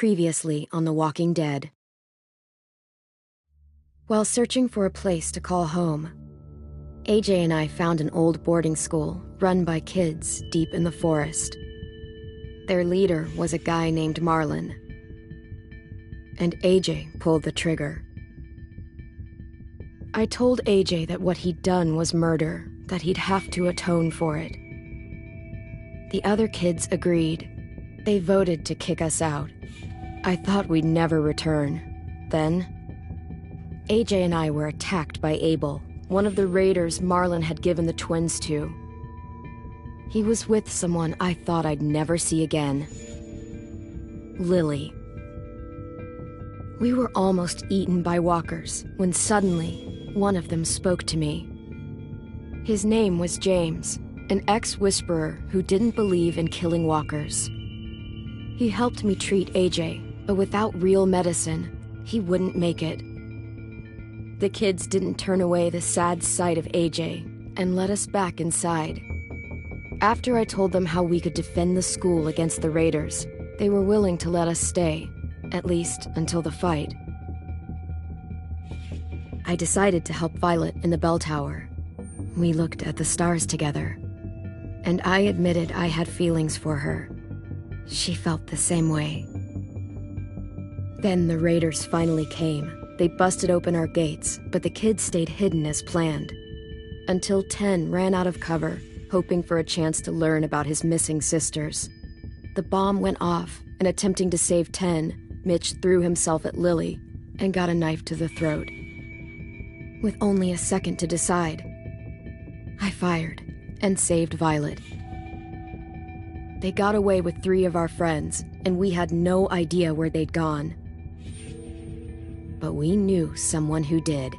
Previously on The Walking Dead. While searching for a place to call home, AJ and I found an old boarding school run by kids deep in the forest. Their leader was a guy named Marlon, and AJ pulled the trigger. I told AJ that what he'd done was murder, that he'd have to atone for it. The other kids agreed. They voted to kick us out. I thought we'd never return. Then, AJ and I were attacked by Abel, one of the raiders Marlon had given the twins to. He was with someone I thought I'd never see again. Lily. We were almost eaten by walkers when suddenly one of them spoke to me. His name was James, an ex-whisperer who didn't believe in killing walkers. He helped me treat AJ, but without real medicine, he wouldn't make it. The kids didn't turn away the sad sight of AJ and let us back inside. After I told them how we could defend the school against the raiders, they were willing to let us stay, at least until the fight. I decided to help Violet in the bell tower. We looked at the stars together, and I admitted I had feelings for her. She felt the same way. Then the raiders finally came. They busted open our gates, but the kids stayed hidden as planned. Until Ten ran out of cover, hoping for a chance to learn about his missing sisters. The bomb went off, and attempting to save Ten, Mitch threw himself at Lily and got a knife to the throat. With only a second to decide, I fired and saved Violet. They got away with 3 of our friends, and we had no idea where they'd gone. But we knew someone who did.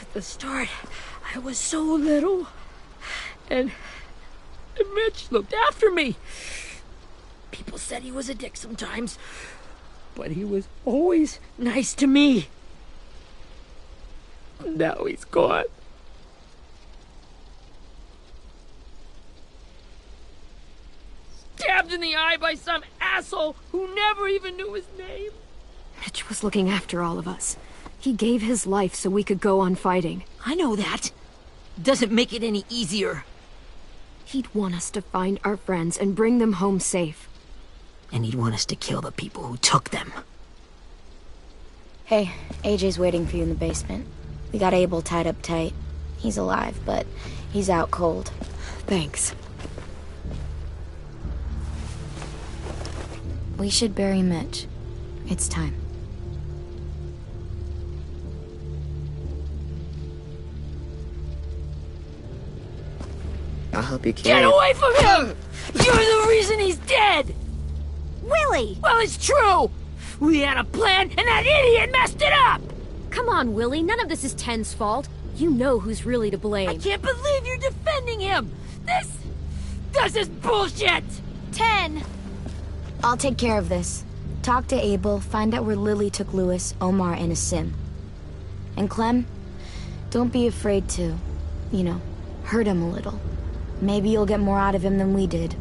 At the start, I was so little, and Mitch looked after me. People said he was a dick sometimes, but he was always nice to me. Now he's gone. Stabbed in the eye by some asshole who never even knew his name. Mitch was looking after all of us. He gave his life so we could go on fighting. I know that. Doesn't make it any easier. He'd want us to find our friends and bring them home safe. And he'd want us to kill the people who took them. Hey, AJ's waiting for you in the basement. We got Abel tied up tight. He's alive, but he's out cold. Thanks. We should bury Mitch. It's time. I'll help you carry Get away from him! You're the reason he's dead! Willie! Well, it's true! We had a plan, and that idiot messed it up! Come on, Willie. None of this is Ten's fault. You know who's really to blame. I can't believe you're defending him! This is bullshit! 10! I'll take care of this. Talk to Abel, find out where Lily took Lewis, Omar, and Asim. And Clem, don't be afraid to, hurt him a little. Maybe you'll get more out of him than we did.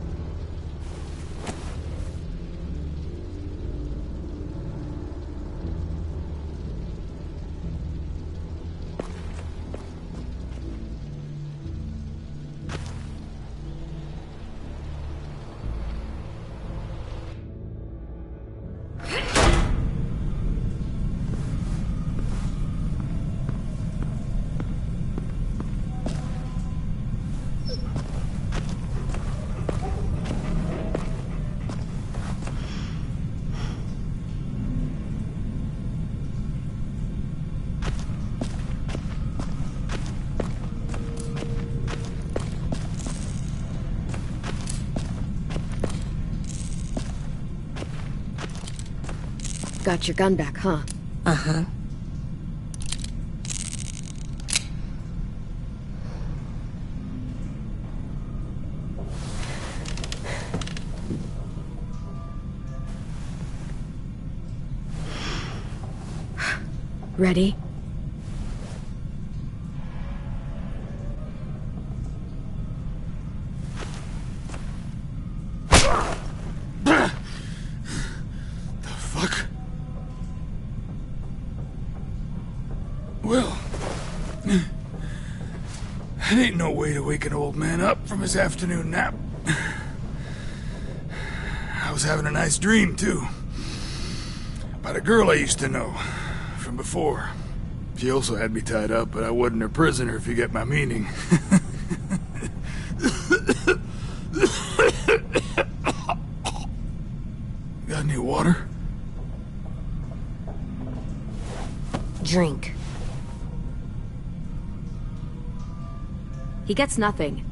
Got your gun back, huh? Uh-huh. Ready? Well, that ain't no way to wake an old man up from his afternoon nap. I was having a nice dream, too. About a girl I used to know from before. She also had me tied up, but I wasn't her prisoner, if you get my meaning. Got any water? Drink. He gets nothing.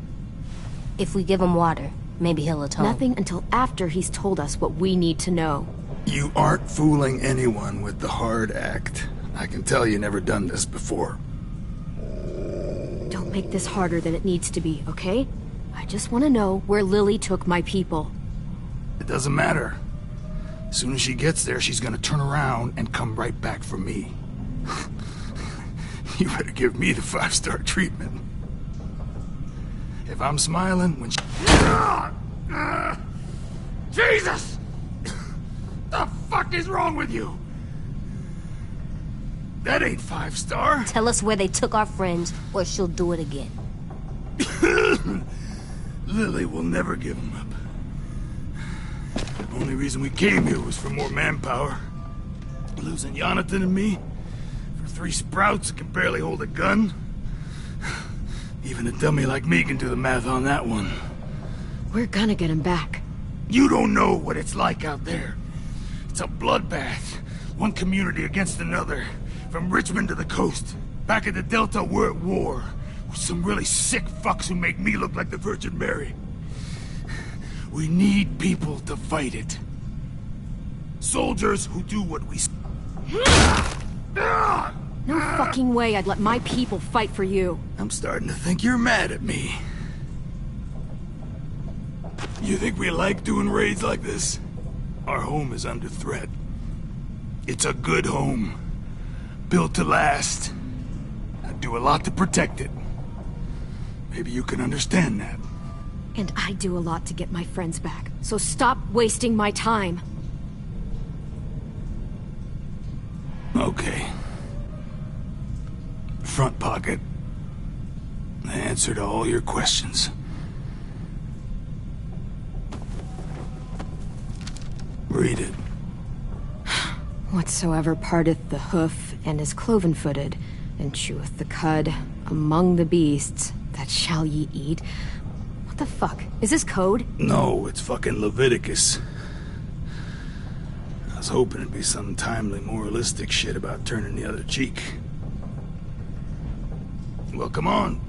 If we give him water, maybe he'll atone. Nothing until after he's told us what we need to know. You aren't fooling anyone with the hard act. I can tell you never done this before. Don't make this harder than it needs to be, okay? I just want to know where Lily took my people. It doesn't matter. As soon as she gets there, she's gonna turn around and come right back for me. You better give me the 5-star treatment. If I'm smiling when she... Jesus! The fuck is wrong with you? That ain't 「 5-star. Tell us where they took our friends, or she'll do it again. Lily will never give him up. The only reason we came here was for more manpower. Losing Jonathan and me for 3 sprouts that can barely hold a gun. Even a dummy like me can do the math on that one. We're gonna get him back. You don't know what it's like out there. It's a bloodbath. One community against another. From Richmond to the coast. Back at the Delta, we're at war. With some really sick fucks who make me look like the Virgin Mary. We need people to fight it. Soldiers who do what we... No fucking way I'd let my people fight for you. I'm starting to think you're mad at me. You think we like doing raids like this? Our home is under threat. It's a good home. Built to last. I do a lot to protect it. Maybe you can understand that. And I do a lot to get my friends back. So stop wasting my time. Okay. Front pocket. The answer to all your questions. Read it. Whatsoever parteth the hoof, and is cloven-footed, and cheweth the cud, among the beasts, that shall ye eat. What the fuck? Is this code? No, it's fucking Leviticus. I was hoping it'd be some timely moralistic shit about turning the other cheek. Well, come on.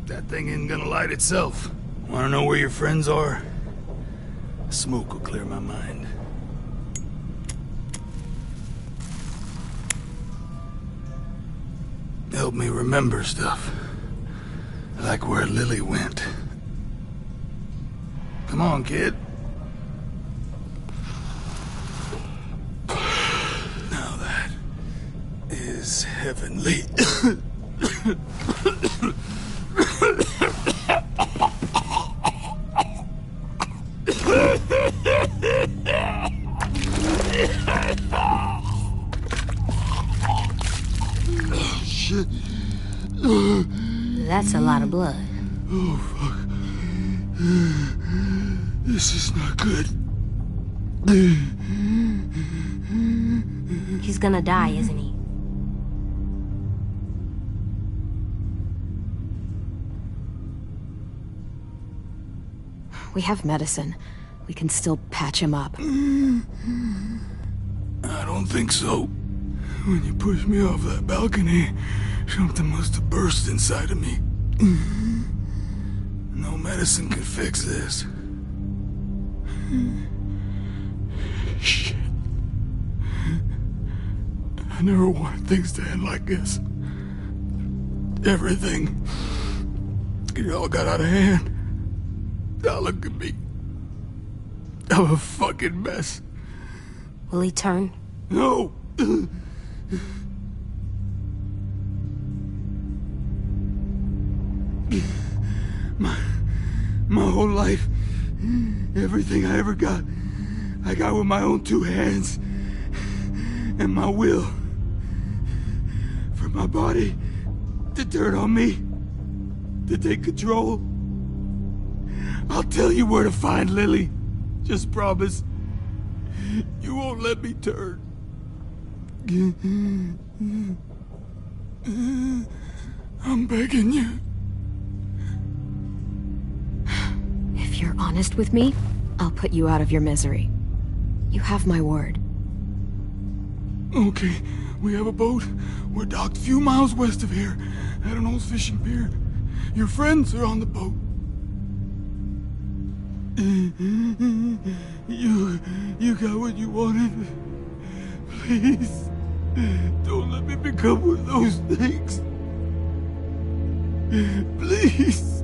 That thing ain't gonna light itself. Wanna know where your friends are? Smoke will clear my mind. Help me remember stuff. Like where Lily went. Come on, kid. heavenly. Shit. That's a lot of blood. Oh, fuck. This is not good. He's gonna die, isn't he? We have medicine. We can still patch him up. I don't think so. When you pushed me off that balcony, something must have burst inside of me. No medicine can fix this. Shit. I never wanted things to end like this. Everything. It all got out of hand. Now look at me. I'm a fucking mess. Will he turn? No! My whole life, everything I ever got, I got with my own two hands and my will. For my body to turn on me, to take control. I'll tell you where to find Lily. Just promise you won't let me turn. I'm begging you. If you're honest with me, I'll put you out of your misery. You have my word. Okay, we have a boat. We're docked a few miles west of here, at an old fishing pier. Your friends are on the boat. You got what you wanted. Please, don't let me become one of those things. Please,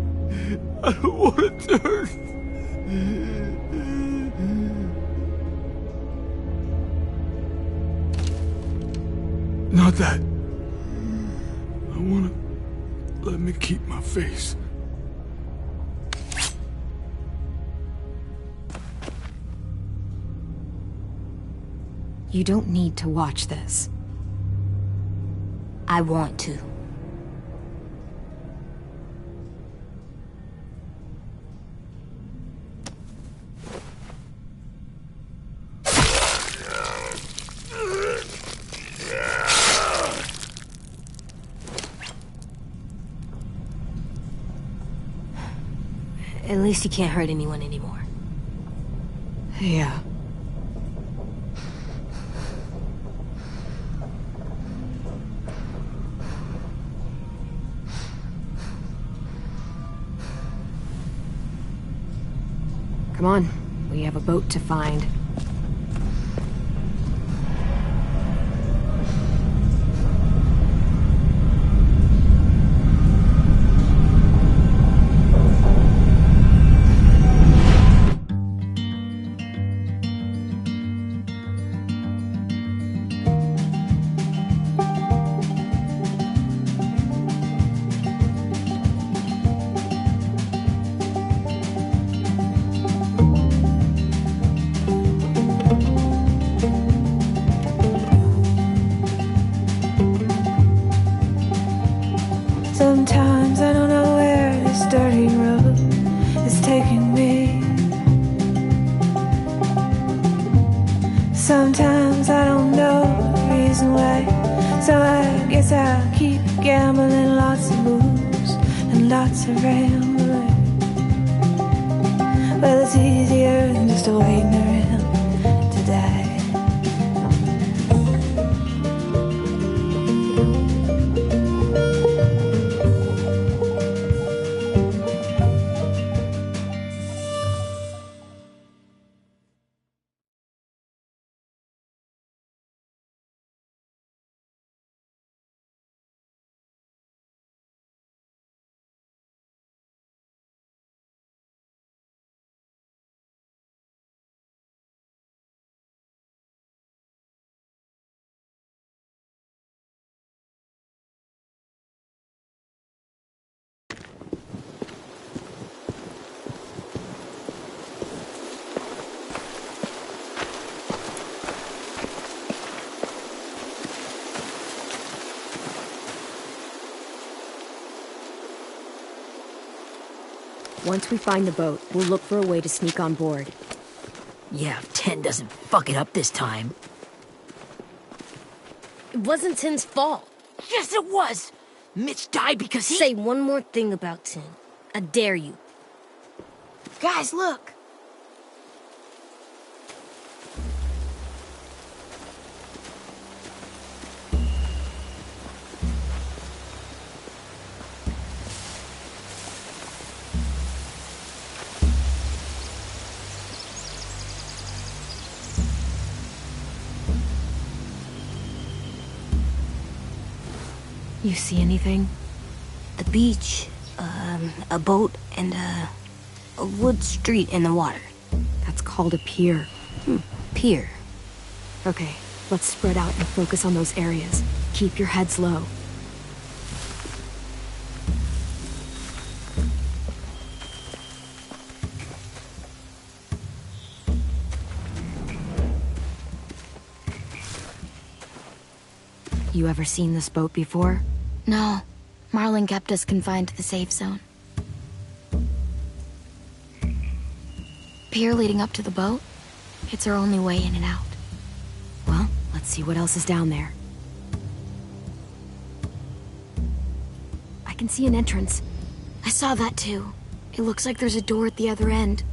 I don't want to turn. Not that. I want to let me keep my face. You don't need to watch this. I want to. At least he can't hurt anyone anymore. Yeah. Come on, we have a boat to find. Sometimes I don't know where this dirty road is taking me. Sometimes I don't know the reason why. So I guess I'll keep gambling, lots of moves and lots of rambling. Well, it's easier than just waiting around to die. Once we find the boat, we'll look for a way to sneak on board. Yeah, if Ten doesn't fuck it up this time. It wasn't Tin's fault. Yes, it was! Mitch died because he... Say one more thing about Tin. I dare you. Guys, look! You see anything? The beach, a boat, and a wood street in the water. That's called a pier. Pier. Okay, let's spread out and focus on those areas. Keep your heads low. You ever seen this boat before? No. Marlin kept us confined to the safe zone. Pier leading up to the boat? It's our only way in and out. Well, let's see what else is down there. I can see an entrance. I saw that too. It looks like there's a door at the other end.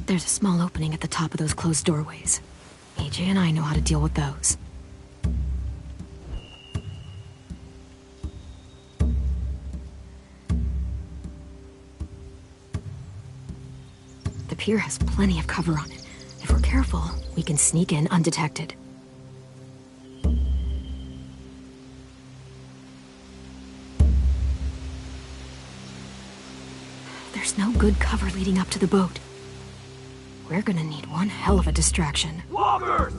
There's a small opening at the top of those closed doorways. AJ and I know how to deal with those. The pier has plenty of cover on it. If we're careful, we can sneak in undetected. There's no good cover leading up to the boat. We're gonna need one hell of a distraction. Walkers!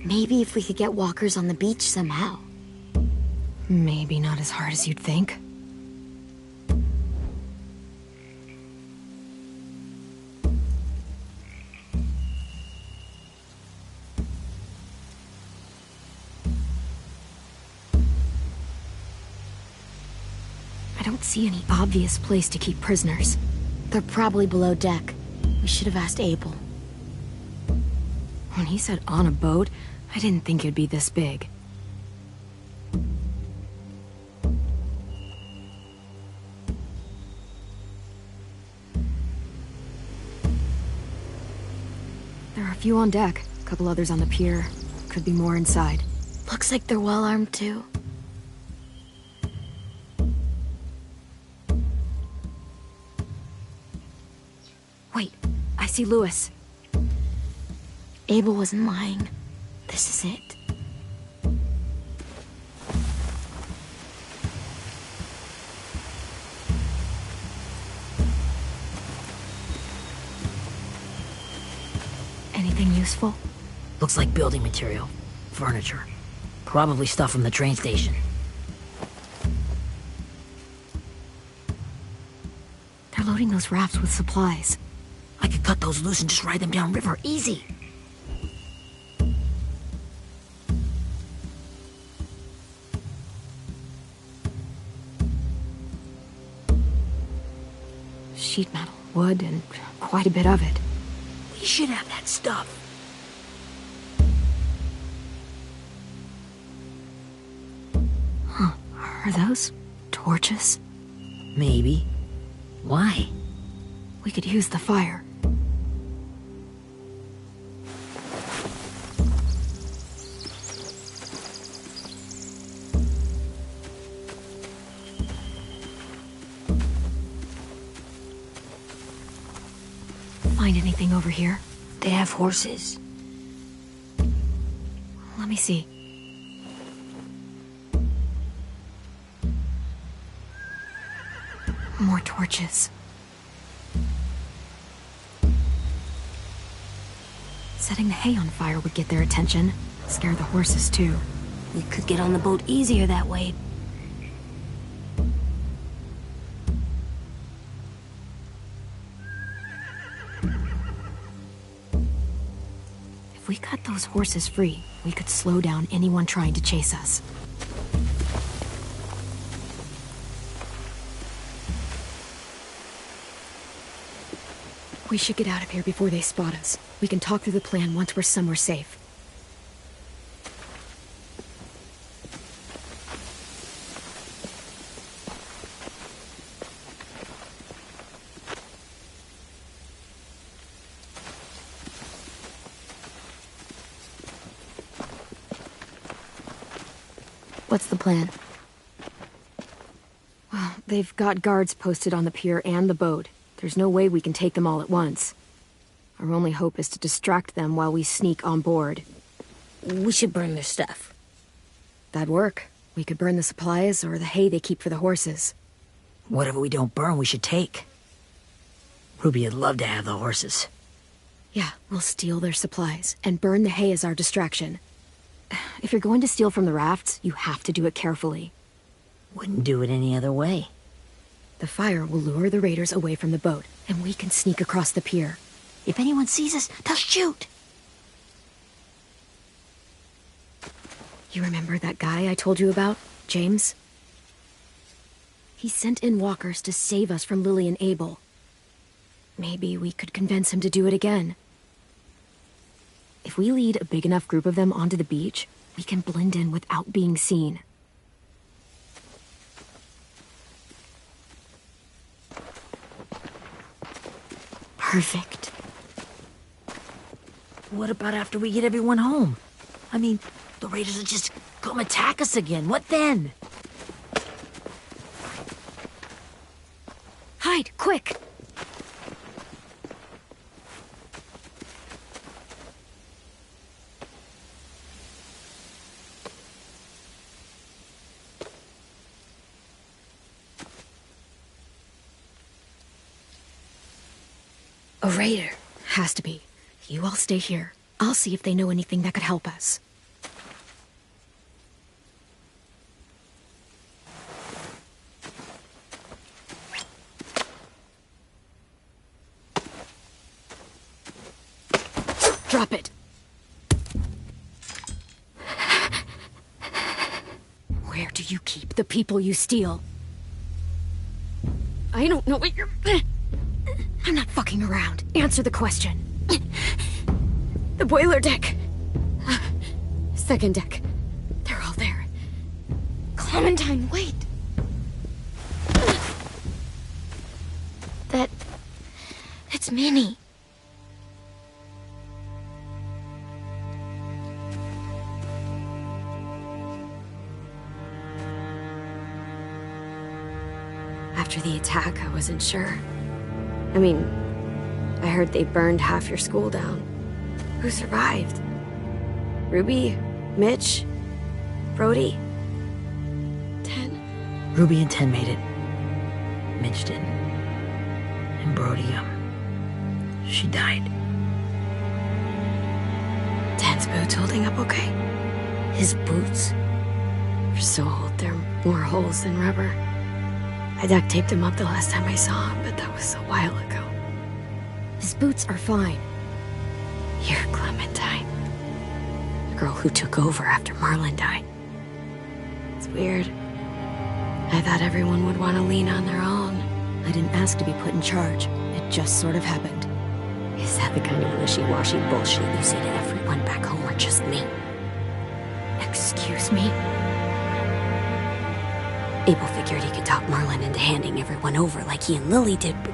Maybe if we could get walkers on the beach somehow. Maybe not as hard as you'd think. I don't see any obvious place to keep prisoners. They're probably below deck. We should have asked Abel. When he said on a boat, I didn't think it'd be this big. There are a few on deck, a couple others on the pier. Could be more inside. Looks like they're well armed too. Wait, I see Lewis. Abel wasn't lying. This is it. Anything useful? Looks like building material. Furniture. Probably stuff from the train station. They're loading those rafts with supplies. I could cut those loose and just ride them downriver. Easy. Sheet metal, wood, and quite a bit of it. We should have that stuff. Huh. Are those torches? Maybe. Why? We could use the fire. Find anything over here? They have horses. Let me see. More torches. Setting the hay on fire would get their attention. Scare the horses, too. We could get on the boat easier that way. we cut those horses free, we could slow down anyone trying to chase us. We should get out of here before they spot us. We can talk through the plan once we're somewhere safe. What's the plan? Well, they've got guards posted on the pier and the boat. There's no way we can take them all at once. Our only hope is to distract them while we sneak on board. We should burn their stuff. That'd work. We could burn the supplies or the hay they keep for the horses. Whatever we don't burn, we should take. Ruby'd love to have the horses. Yeah, we'll steal their supplies and burn the hay as our distraction. If you're going to steal from the rafts, you have to do it carefully. Wouldn't do it any other way. The fire will lure the raiders away from the boat, and we can sneak across the pier. If anyone sees us, they'll shoot. You remember that guy I told you about, James? He sent in walkers to save us from Lily and Abel. Maybe we could convince him to do it again. If we lead a big enough group of them onto the beach, we can blend in without being seen. Perfect. What about after we get everyone home? I mean, the raiders will just come attack us again. What then? Hide, quick! A raider. Has to be. You all stay here. I'll see if they know anything that could help us. Drop it. Where do you keep the people you steal? I don't know what you're... I'm not fucking around. Answer the question. The boiler deck. Second deck. They're all there. Clementine, wait. It's Minnie. After the attack, I wasn't sure. I mean, I heard they burned half your school down. Who survived? Ruby? Mitch? Brody? 10? Ruby and 10 made it. Mitch didn't. And Brody, she died. 10's boots holding up okay? His boots? They're so old, there are more holes than rubber. I duct taped him up the last time I saw him, but that was a while ago. His boots are fine. You're Clementine. The girl who took over after Marlon died. It's weird. I thought everyone would want to lean on their own. I didn't ask to be put in charge. It just sort of happened. Is that the kind of wishy-washy bullshit you say to everyone back home, or just me? Excuse me? Abel figured he could talk Marlon into handing everyone over like he and Lily did, but...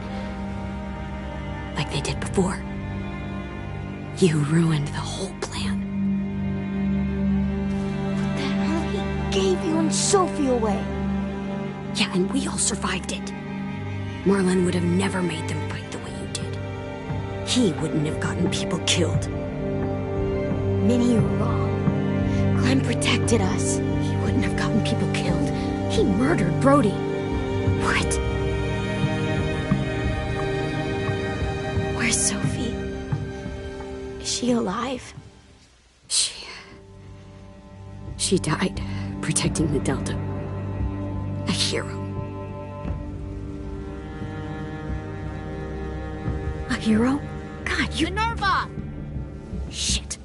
like they did before. You ruined the whole plan. What the hell? He gave you and Sophie away. Yeah, and we all survived it. Marlon would have never made them fight the way you did. He wouldn't have gotten people killed. Minnie, you're wrong. Clem protected us. He wouldn't have gotten people killed. He murdered Brody. What? Where's Sophie? Is she alive? She died protecting the Delta. A hero. A hero? God, you... Minerva! Shit.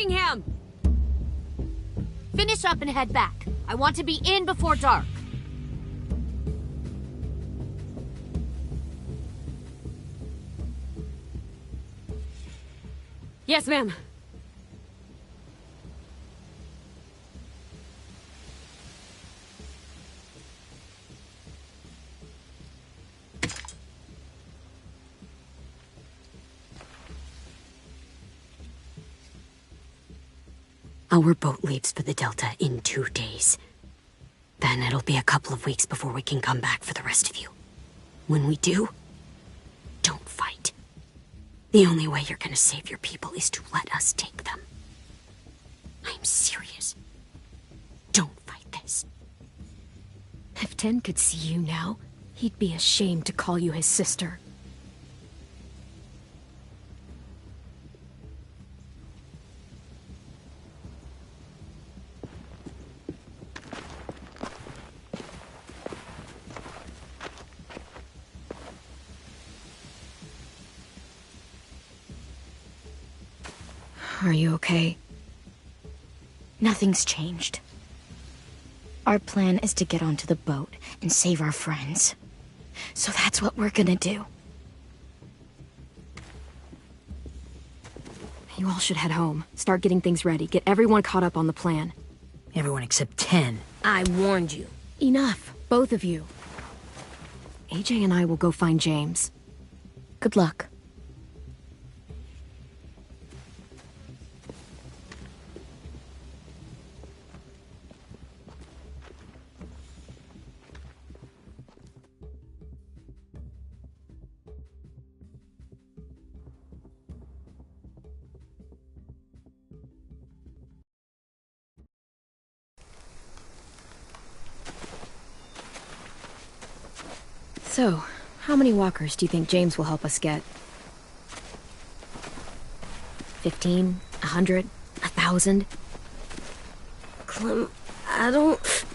Buckingham! Finish up and head back. I want to be in before dark. Yes, ma'am. Our boat leaves for the Delta in 2 days. Then it'll be a couple of weeks before we can come back for the rest of you. When we do, don't fight. The only way you're gonna save your people is to let us take them. I'm serious. Don't fight this. If Ten could see you now, he'd be ashamed to call you his sister. Are you okay? Nothing's changed. Our plan is to get onto the boat and save our friends. So that's what we're gonna do. You all should head home. Start getting things ready. Get everyone caught up on the plan. Everyone except 10. I warned you. Enough, both of you. AJ and I will go find James. Good luck. So, how many walkers do you think James will help us get? 15? 100? 1,000? Clem, I don't...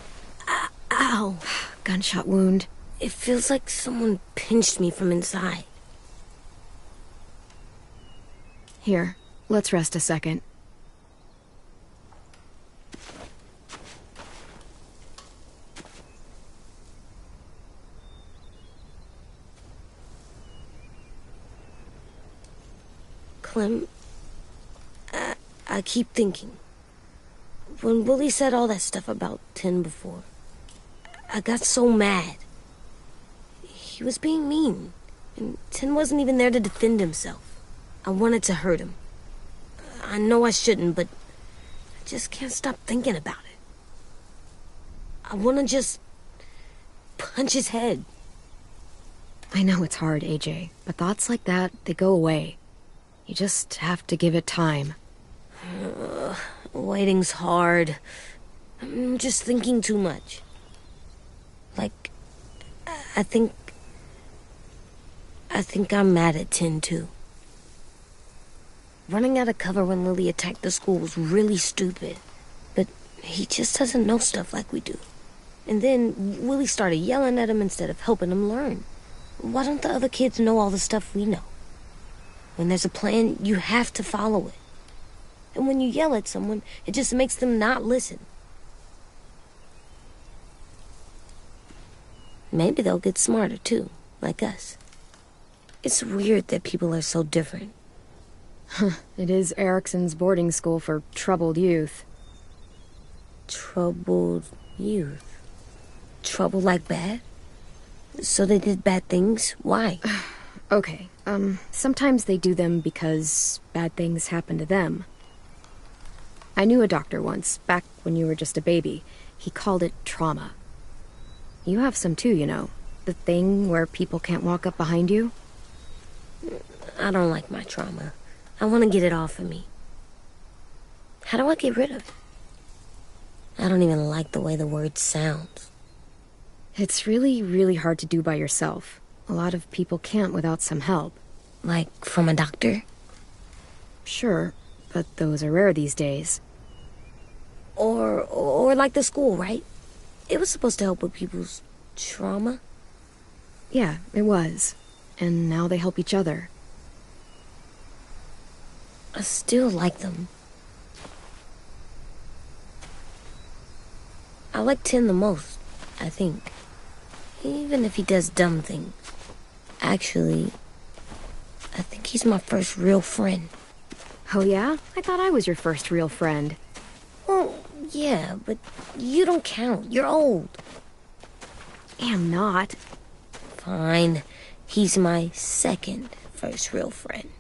Ow. Gunshot wound. It feels like someone pinched me from inside. Here, let's rest a second. Clem, I keep thinking. When Willie said all that stuff about 10 before, I got so mad. He was being mean, and 10 wasn't even there to defend himself. I wanted to hurt him. I know I shouldn't, but I just can't stop thinking about it. I want to just punch his head. I know it's hard, AJ, but thoughts like that, they go away. You just have to give it time. Waiting's hard. I'm just thinking too much. Like, I think I'm mad at 10 too. Running out of cover when Lily attacked the school was really stupid. But he just doesn't know stuff like we do. And then Willie started yelling at him instead of helping him learn. Why don't the other kids know all the stuff we know? When there's a plan, you have to follow it. And when you yell at someone, it just makes them not listen. Maybe they'll get smarter too, like us. It's weird that people are so different. It is Erickson's boarding school for troubled youth. Troubled youth? Trouble like bad? So they did bad things? Why? Okay, sometimes they do them because bad things happen to them. I knew a doctor once, back when you were just a baby. He called it trauma. You have some too, you know. The thing where people can't walk up behind you. I don't like my trauma. I want to get it off of me. How do I get rid of it? I don't even like the way the word sounds. It's really, really hard to do by yourself. A lot of people can't without some help. Like from a doctor? Sure, but those are rare these days. Or like the school, right? It was supposed to help with people's trauma. Yeah, it was. And now they help each other. I still like them. I like Tin the most, I think. Even if he does dumb things. Actually, I think he's my first real friend. Oh yeah? I thought I was your first real friend. Well, yeah, but you don't count. You're old. Am not. Fine. He's my second first real friend.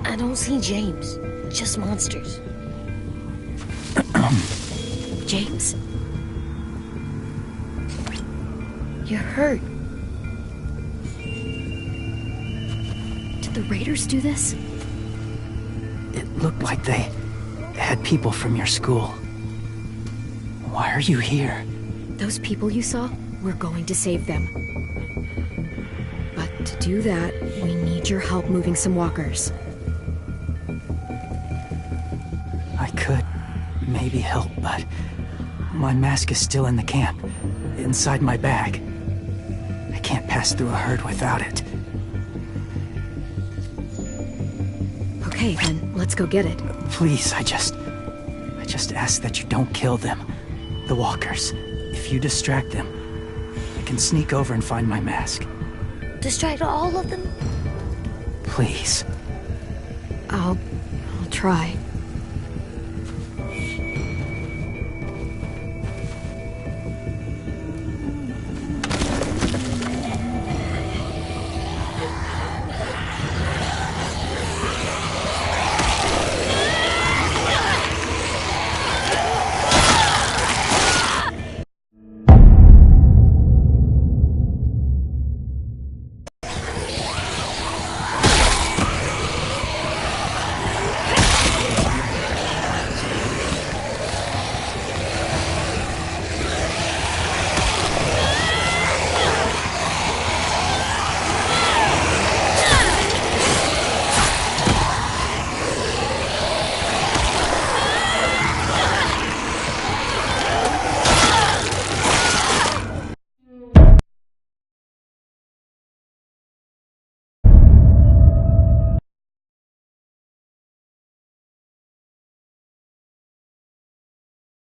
I don't see James. Just monsters. James? You're hurt. Did the raiders do this? It looked like they had people from your school. Why are you here? Those people you saw? We're going to save them. But to do that, we need your help moving some walkers. I could maybe help, but my mask is still in the camp, inside my bag. I can't pass through a herd without it. Okay, then let's go get it. Please, I just ask that you don't kill them. The walkers. If you distract them, I can sneak over and find my mask. Distract all of them? Please. I'll try.